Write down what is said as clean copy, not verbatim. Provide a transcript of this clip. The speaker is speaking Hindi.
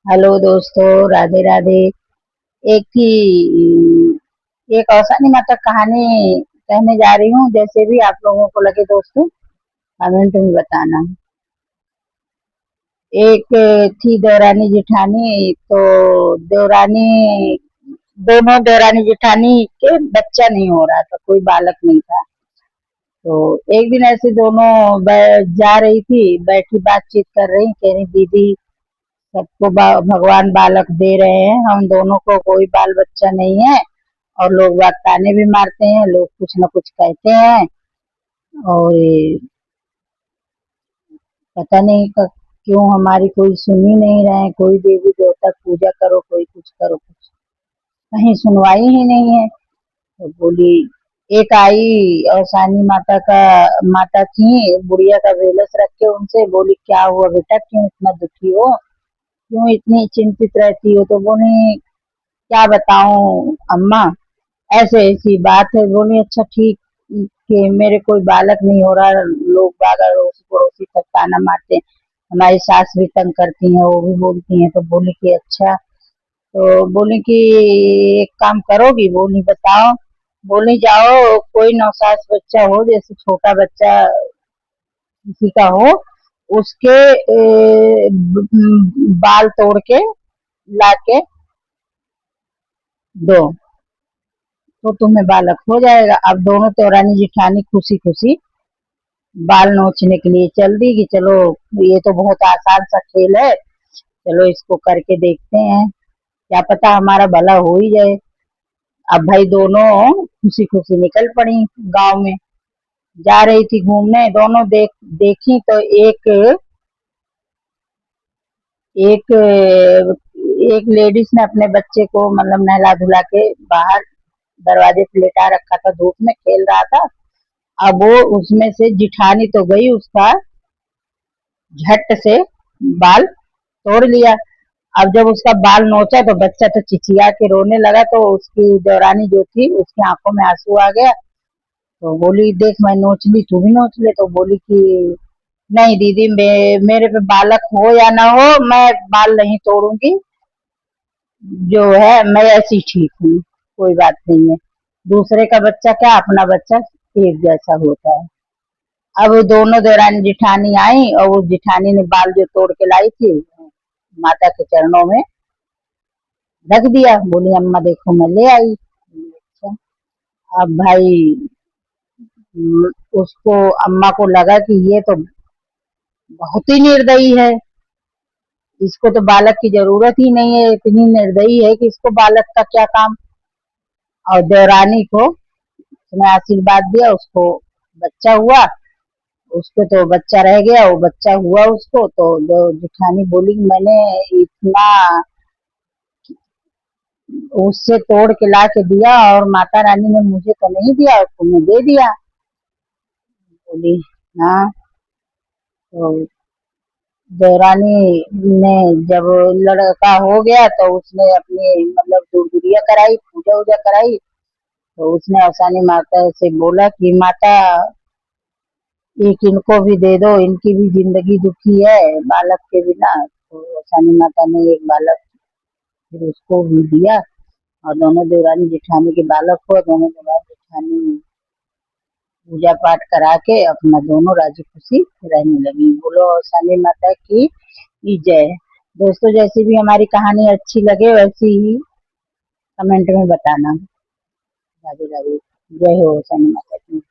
हेलो दोस्तों, राधे राधे। एक थी एक औसानी माता कहानी कहने जा रही हूँ। जैसे भी आप लोगों को लगे दोस्तों, कमेंट में बताना। एक थी देवरानी जेठानी। तो देवरानी दोनों देवरानी जेठानी के बच्चा नहीं हो रहा था, कोई बालक नहीं था। तो एक दिन ऐसे दोनों जा रही थी, बैठी बातचीत कर रही, कह रही दीदी सबको भगवान बालक दे रहे हैं, हम दोनों को कोई बाल बच्चा नहीं है। और लोग बात ताने भी मारते हैं, लोग कुछ न कुछ कहते हैं। और ये पता नहीं क्यों हमारी कोई सुन ही नहीं रहे हैं। कोई देवी देवता पूजा करो, कोई कुछ करो, कुछ कहीं सुनवाई ही नहीं है। तो बोली, एक आई और सानी माता थी, बुढ़िया का वेलस रख के उनसे बोली, क्या हुआ बेटा, क्यों इतना दुखी हो, क्यों इतनी चिंतित रहती हो। तो बोली, क्या बताऊं अम्मा, ऐसे ऐसी बात है। बोली, अच्छा ठीक, कि मेरे कोई बालक नहीं हो रहा, लोग बाग अड़ोसी पड़ोसी सब ताना मारते हैं, हमारी सास भी तंग करती हैं, वो भी बोलती हैं। तो बोली कि अच्छा, तो बोली कि एक काम करोगी। बोली बताओ। बोली जाओ, कोई नौसास बच्चा हो, जैसे छोटा बच्चा किसी का हो, उसके बाल तोड़ के ला के दो, तो तुम्हें बालक हो जाएगा। अब दोनों तो रानी जिठानी खुशी खुशी बाल नोचने के लिए चल दी कि चलो, ये तो बहुत आसान सा खेल है, चलो इसको करके देखते हैं, क्या पता हमारा भला हो ही जाए। अब भाई दोनों खुशी खुशी निकल पड़ी गांव में। जा रही थी घूमने, दोनों देखी तो एक एक लेडीज ने अपने बच्चे को मतलब नहला धुला के बाहर दरवाजे पे लेटा रखा था, धूप में खेल रहा था। अब वो उसमें से जिठानी तो गई, उसका झट से बाल तोड़ लिया। अब जब उसका बाल नोचा तो बच्चा तो चिचिया के रोने लगा, तो उसकी देवरानी जो थी उसकी आंखों में आंसू आ गया। तो बोली, देख मैं नोच ली, तू भी नोच ले। तो बोली कि नहीं दीदी, मेरे पे बालक हो या ना हो, मैं बाल नहीं तोड़ूंगी, जो है मैं ऐसी ठीक हूँ, कोई बात नहीं है। दूसरे का बच्चा क्या, अपना बच्चा एक जैसा होता है। अब वो दोनों देवरानी जिठानी आई, और वो जिठानी ने बाल जो तोड़ के लाई थी, माता के चरणों में रख दिया। बोली अम्मा देखो मैं ले आई। अच्छा। अब भाई उसको, अम्मा को लगा कि ये तो बहुत ही निर्दयी है, इसको तो बालक की जरूरत ही नहीं है, इतनी निर्दयी है कि इसको बालक का क्या काम। और देवरानी को उसने आशीर्वाद दिया, उसको बच्चा हुआ। उसको तो बच्चा रह गया, वो बच्चा हुआ उसको। तो जेठानी बोली, मैंने इतना उससे तोड़ के ला के दिया, और माता रानी ने मुझे तो नहीं दिया और तुम्हें दे दिया। बोली हाँ। तो देवरानी ने जब लड़का हो गया तो उसने अपनी मतलब दूरगुड़िया कराई, पूजा वूजा कराई। तो उसने अवसानी माता से बोला कि माता, एक इनको भी दे दो, इनकी भी जिंदगी दुखी है बालक के बिना। तो अवसानी माता ने एक बालक फिर उसको भी दिया, और दोनों देवरानी जेठानी के बालक हुआ। दोनों देवरानी जेठानी पूजा पाठ करा के अपना दोनों राजी खुशी रहने लगी। बोलो अवसानी माता की जय। दोस्तों, जैसी भी हमारी कहानी अच्छी लगे वैसी ही कमेंट में बताना। राधे राधे। जय हो अवसानी माता की।